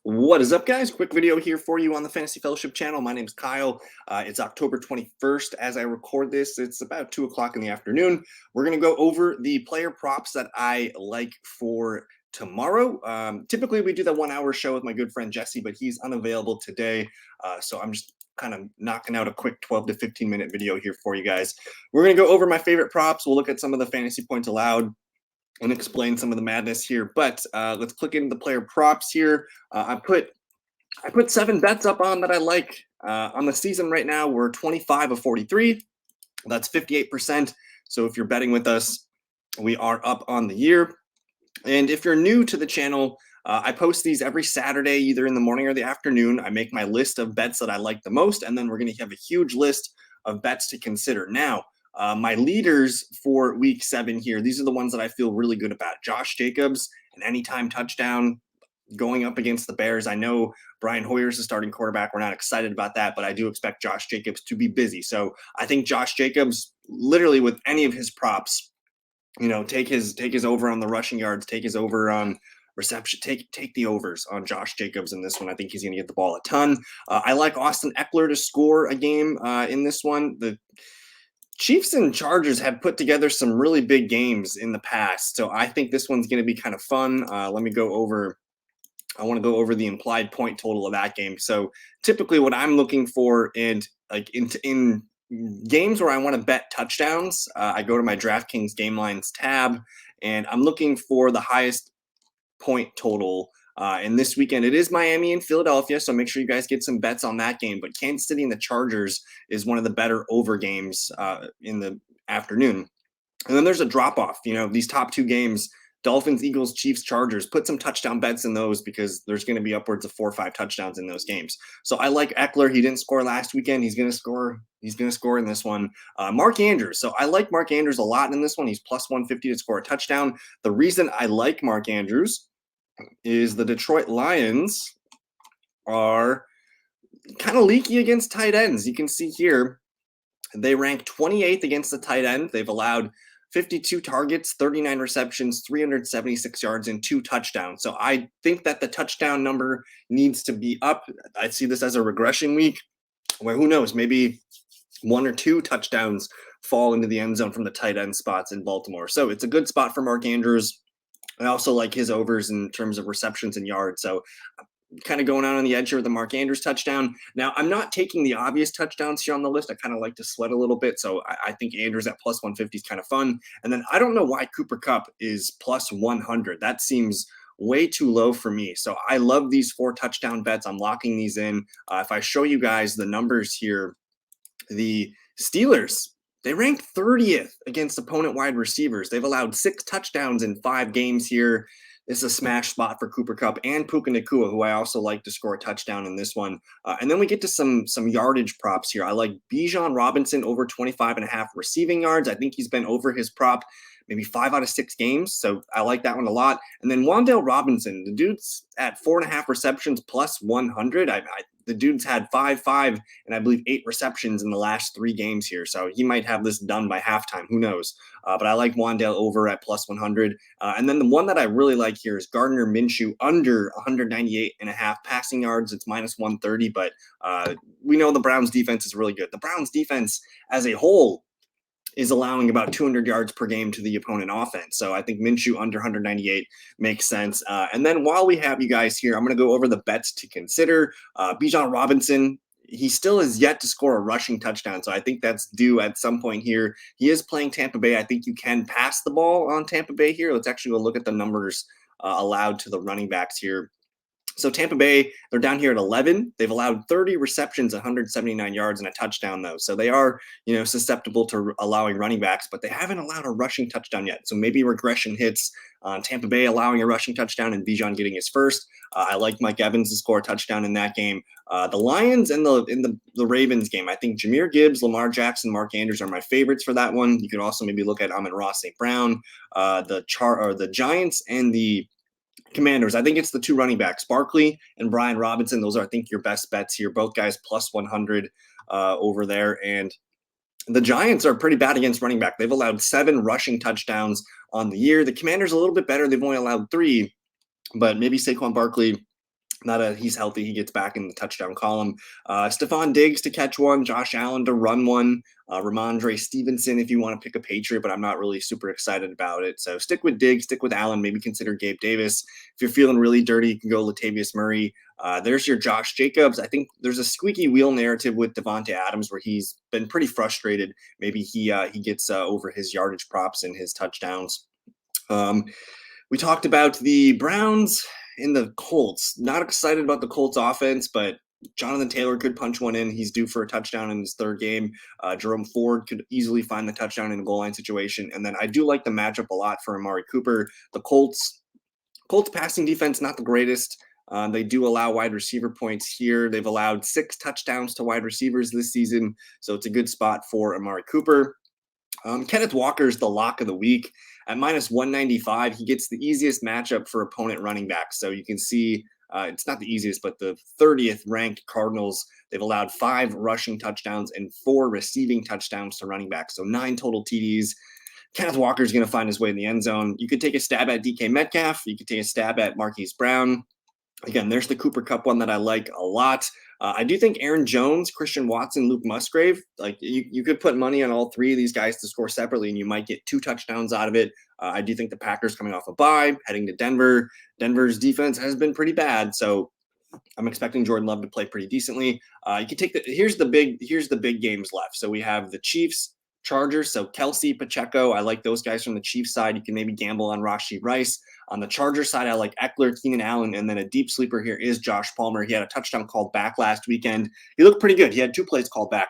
What is up, guys? Quick video here for you on the Fantasy Fellowship channel. My name is Kyle. It's October 21st as I record this. It's about 2 o'clock in the afternoon. We're going to go over the player props that I like for tomorrow. Typically, we do the 1 hour show with my good friend Jesse, but he's unavailable today. So I'm just kind of knocking out a quick 12 to 15-minute video here for you guys. We're going to go over my favorite props. We'll look at some of the fantasy points allowed and explain some of the madness here. But let's click into the player props here. I put 7 bets up on that I like. On the season right now, we're 25 of 43. That's 58%. So if you're betting with us, we are up on the year. And if you're new to the channel, I post these every Saturday, either in the morning or the afternoon. I make my list of bets that I like the most, and then we're going to have a huge list of bets to consider. Now, my leaders for week 7 here, these are the ones that I feel really good about. Josh Jacobs, an anytime touchdown going up against the Bears. I know Brian Hoyer is the starting quarterback. We're not excited about that, but I do expect Josh Jacobs to be busy. So I think Josh Jacobs, literally with any of his props, take his over on the rushing yards, take his over on reception, take the overs on Josh Jacobs in this one. I think he's going to get the ball a ton. I like Austin Eckler to score a game in this one. The Chiefs and Chargers have put together some really big games in the past, so I think this one's going to be kind of fun. Let me go over. I want to go over the implied point total of that game. So typically, what I'm looking for, and like in games where I want to bet touchdowns, I go to my DraftKings Game Lines tab, and I'm looking for the highest point total. And this weekend, it is Miami and Philadelphia, so make sure you guys get some bets on that game. But Kansas City and the Chargers is one of the better over games in the afternoon. And then there's a drop-off. These top 2 games, Dolphins, Eagles, Chiefs, Chargers, put some touchdown bets in those because there's going to be upwards of 4 or 5 touchdowns in those games. So I like Eckler. He didn't score last weekend. He's going to score. He's going to score in this one. Mark Andrews. So I like Mark Andrews a lot in this one. He's plus 150 to score a touchdown. The reason I like Mark Andrews is the Detroit Lions are kind of leaky against tight ends. You can see here they rank 28th against the tight end. They've allowed 52 targets, 39 receptions, 376 yards, and 2 touchdowns. So I think that the touchdown number needs to be up. I see this as a regression week where, who knows, maybe 1 or 2 touchdowns fall into the end zone from the tight end spots in Baltimore. So it's a good spot for Mark Andrews. I also like his overs in terms of receptions and yards. So kind of going out on the edge here with the Mark Andrews touchdown. Now, I'm not taking the obvious touchdowns here on the list. I kind of like to sweat a little bit. So I think Andrews at plus 150 is kind of fun. And then I don't know why Cooper Kupp is plus 100. That seems way too low for me. So I love these 4 touchdown bets. I'm locking these in. If I show you guys the numbers here, the Steelers, they ranked 30th against opponent wide receivers. They've allowed 6 touchdowns in 5 games here. This is a smash spot for Cooper Kupp and Puka Nacua, who I also like to score a touchdown in this one. And then we get to some yardage props here. I like Bijan Robinson over 25.5 receiving yards. I think he's been over his prop maybe 5 out of 6 games. So I like that one a lot. And then Wan'Dale Robinson, the dude's at 4.5 receptions plus 100. The dude's had 5, and I believe 8 receptions in the last 3 games here. So he might have this done by halftime. Who knows? But I like Wan'Dale over at plus 100. And then the one that I really like here is Gardner Minshew under 198.5 passing yards. It's minus 130, but we know the Browns defense is really good. The Browns defense as a whole is allowing about 200 yards per game to the opponent offense. So I think Minshew under 198 makes sense. And then while we have you guys here, I'm going to go over the bets to consider. Bijan Robinson, he still has yet to score a rushing touchdown. So I think that's due at some point here. He is playing Tampa Bay. I think you can pass the ball on Tampa Bay here. Let's actually go look at the numbers allowed to the running backs here. So Tampa Bay, they're down here at 11. They've allowed 30 receptions, 179 yards, and a touchdown, though. So they are, susceptible to allowing running backs, but they haven't allowed a rushing touchdown yet. So maybe regression hits on Tampa Bay allowing a rushing touchdown and Bijan getting his first. I like Mike Evans to score a touchdown in that game. The Lions and the Ravens game, I think Jahmyr Gibbs, Lamar Jackson, Mark Andrews are my favorites for that one. You could also maybe look at Amon-Ra St. Brown, the Giants and the Commanders. I think it's the 2 running backs, Barkley and Brian Robinson. Those are, I think, your best bets here. Both guys plus 100 over there. And the Giants are pretty bad against running back. They've allowed 7 rushing touchdowns on the year. The Commanders a little bit better. They've only allowed 3, but maybe Saquon Barkley Not a he's healthy, he gets back in the touchdown column. Stephon Diggs to catch one, Josh Allen to run one, Ramondre Stevenson if you want to pick a Patriot, but I'm not really super excited about it. So stick with Diggs, stick with Allen, maybe consider Gabe Davis. If you're feeling really dirty, you can go Latavius Murray. There's your Josh Jacobs. I think there's a squeaky wheel narrative with Devontae Adams where he's been pretty frustrated. Maybe he gets over his yardage props and his touchdowns. We talked about the Browns and the Colts. Not excited about the Colts offense, but Jonathan Taylor could punch one in. He's due for a touchdown in his third game. Jerome Ford could easily find the touchdown in a goal line situation. And then I do like the matchup a lot for Amari Cooper. The Colts passing defense, not the greatest. They do allow wide receiver points here. They've allowed 6 touchdowns to wide receivers this season. So it's a good spot for Amari Cooper. Kenneth Walker is the lock of the week at minus 195. He gets the easiest matchup for opponent running backs. So you can see it's not the easiest, but the 30th ranked Cardinals, they've allowed 5 rushing touchdowns and 4 receiving touchdowns to running backs. So 9 total TDs. Kenneth Walker is going to find his way in the end zone. You could take a stab at DK Metcalf. You could take a stab at Marquise Brown. Again, there's the Cooper Kupp one that I like a lot. I do think Aaron Jones, Christian Watson, Luke Musgrave, like you could put money on all 3 of these guys to score separately, and you might get 2 touchdowns out of it. I do think the Packers coming off a bye, heading to Denver. Denver's defense has been pretty bad, so I'm expecting Jordan Love to play pretty decently. You can take here's the big games left. So we have the Chiefs, Chargers. So Kelsey, Pacheco, I like those guys from the Chiefs side. You can maybe gamble on Rashee Rice. On the Chargers side, I like Eckler, Keenan Allen, and then a deep sleeper here is Josh Palmer. He had a touchdown called back last weekend. He looked pretty good. He had 2 plays called back.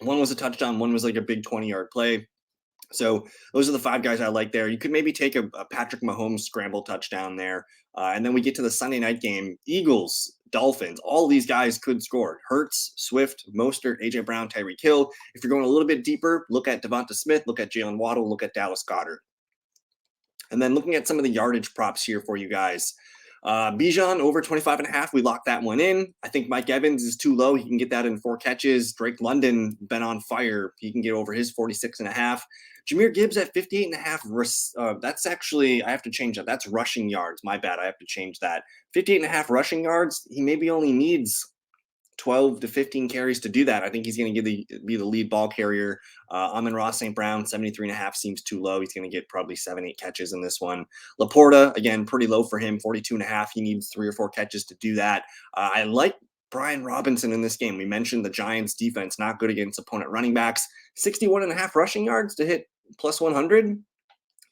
One was a touchdown. One was like a big 20-yard play. So those are the 5 guys I like there. You could maybe take a Patrick Mahomes scramble touchdown there. And then we get to the Sunday night game, Eagles, Dolphins. All these guys could score. Hurts, Swift, Mostert, AJ Brown, Tyreek Hill. If you're going a little bit deeper, look at Devonta Smith, look at Jalen Waddle, look at Dallas Goedert. And then looking at some of the yardage props here for you guys. Bijan over 25.5. We locked that one in. I think Mike Evans is too low. He can get that in 4 catches. Drake London been on fire. He can get over his 46.5. Jahmyr Gibbs at 58.5. That's actually, I have to change that. That's rushing yards. My bad. I have to change that. 58.5 rushing yards. He maybe only needs 12 to 15 carries to do that. I think he's going to be the lead ball carrier. Amon-Ra St. Brown, 73.5 seems too low. He's going to get probably 7-8 catches in this one. Laporta, again, pretty low for him, 42.5. He needs 3 or 4 catches to do that. I like Brian Robinson in this game. We mentioned the Giants defense, not good against opponent running backs. 61.5 rushing yards to hit plus 100.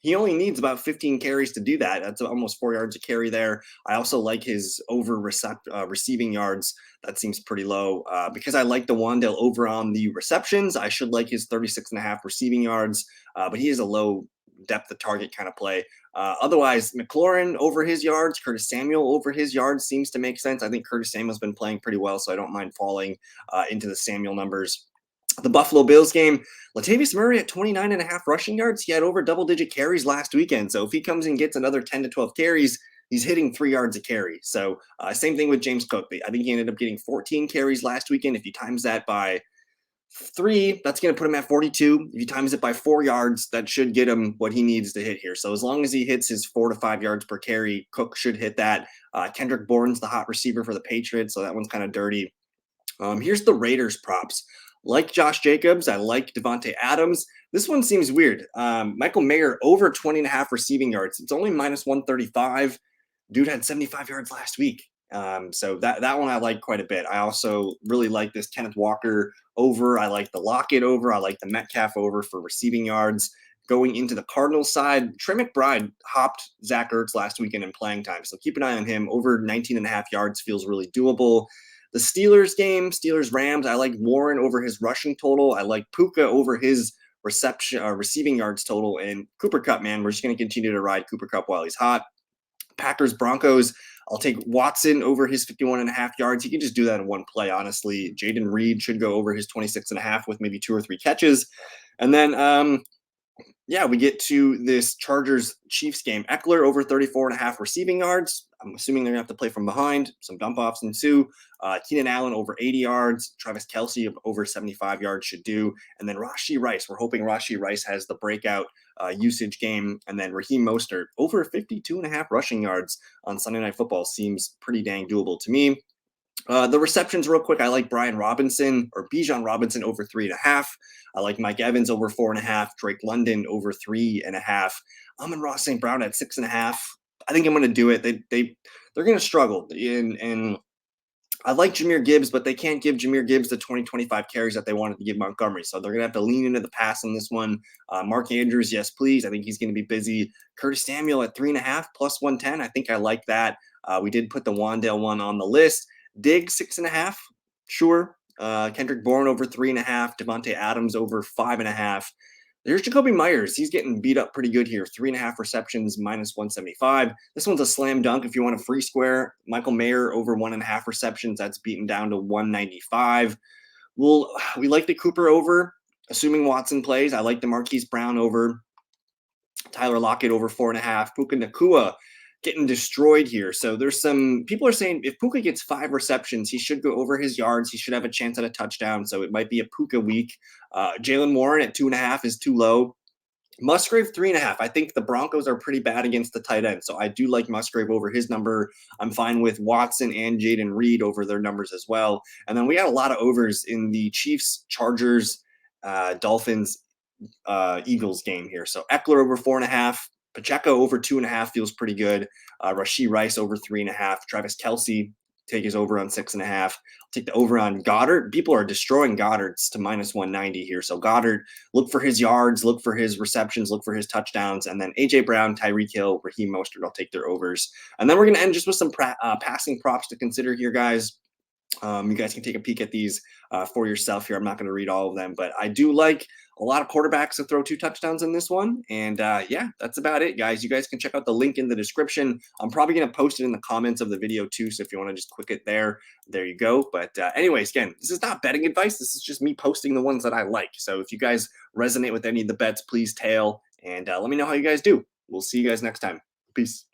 He only needs about 15 carries to do that. That's almost 4 yards a carry there. I also like his over receiving yards. That seems pretty low. Because I like the Wan'Dale over on the receptions, I should like his 36.5 receiving yards. But he is a low depth of target kind of play. Otherwise, McLaurin over his yards, Curtis Samuel over his yards seems to make sense. I think Curtis Samuel's been playing pretty well, so I don't mind falling into the Samuel numbers. The Buffalo Bills game, Latavius Murray at 29.5 rushing yards. He had over double-digit carries last weekend. So if he comes and gets another 10 to 12 carries, he's hitting 3 yards a carry. So same thing with James Cook. I think he ended up getting 14 carries last weekend. If you times that by 3, that's going to put him at 42. If you times it by 4 yards, that should get him what he needs to hit here. So as long as he hits his 4 to 5 yards per carry, Cook should hit that. Kendrick Bourne's the hot receiver for the Patriots, so that one's kind of dirty. Here's the Raiders props. Like Josh Jacobs, I like Devontae Adams. This one seems weird. Michael Mayer over 20.5 receiving yards. It's only minus 135. Dude had 75 yards last week. So that one I like quite a bit. I also really like this Kenneth Walker over. I like the Lockett over. I like the Metcalf over for receiving yards. Going into the Cardinals side, Trey McBride hopped Zach Ertz last weekend in playing time. So keep an eye on him. Over 19.5 yards feels really doable. The Steelers game, Steelers-Rams, I like Warren over his rushing total. I like Puka over his receiving yards total. And Cooper Kupp, man, we're just going to continue to ride Cooper Kupp while he's hot. Packers-Broncos, I'll take Watson over his 51.5 yards. He can just do that in one play, honestly. Jaden Reed should go over his 26.5 with maybe 2 or 3 catches. And then, we get to this Chargers-Chiefs game. Eckler over 34.5 receiving yards. I'm assuming they're going to have to play from behind. Some dump-offs ensue. Keenan Allen over 80 yards. Travis Kelce over 75 yards should do. And then Rashee Rice. We're hoping Rashee Rice has the breakout usage game. And then Raheem Mostert over 52.5 rushing yards on Sunday Night Football seems pretty dang doable to me. The receptions, real quick. I like Brian Robinson or Bijan Robinson over 3.5. I like Mike Evans over 4.5. Drake London over 3.5. Amon-Ra St. Brown at 6.5. I think I'm going to do it. They're going to struggle, and I like Jahmyr Gibbs, but they can't give Jahmyr Gibbs the 20-25 carries that they wanted to give Montgomery. So they're going to have to lean into the pass in this one. Mark Andrews, yes, please. I think he's going to be busy. Curtis Samuel at 3.5 plus 110. I think I like that. We did put the Wandale one on the list. Diggs 6.5. Sure. Kendrick Bourne over 3.5. Devontae Adams over 5.5. There's Jacoby Myers. He's getting beat up pretty good here. 3.5 receptions, minus 175. This one's a slam dunk if you want a free square. Michael Mayer over 1.5 receptions. That's beaten down to 195. We like the Cooper over, assuming Watson plays. I like the Marquise Brown over. Tyler Lockett over 4.5. Puka Nacua getting destroyed here. So there's some people are saying if Puka gets 5 receptions, he should go over his yards. He should have a chance at a touchdown. So it might be a Puka week. Jaylen Warren at 2.5 is too low. Musgrave 3.5. I think the Broncos are pretty bad against the tight end. So I do like Musgrave over his number. I'm fine with Watson and Jaden Reed over their numbers as well. And then we got a lot of overs in the Chiefs, Chargers, Dolphins, Eagles game here. So Eckler over 4.5. Pacheco over 2.5 feels pretty good. Rashee Rice over 3.5. Travis Kelce, take his over on 6.5. Take the over on Goddard. People are destroying Goddard's to minus 190 here. So Goddard, look for his yards, look for his receptions, look for his touchdowns. And then A.J. Brown, Tyreek Hill, Raheem Mostert, I'll take their overs. And then we're going to end just with some passing props to consider here, guys. You guys can take a peek at these for yourself here. I'm not going to read all of them, but I do like a lot of quarterbacks to throw 2 touchdowns in this one. And yeah, that's about it, guys. You guys can check out the link in the description. I'm probably going to post it in the comments of the video too. So if you want to just click it there you go. But anyways, again, this is not betting advice. This is just me posting the ones that I like. So if you guys resonate with any of the bets, please tail and let me know how you guys do. We'll see you guys next time. Peace.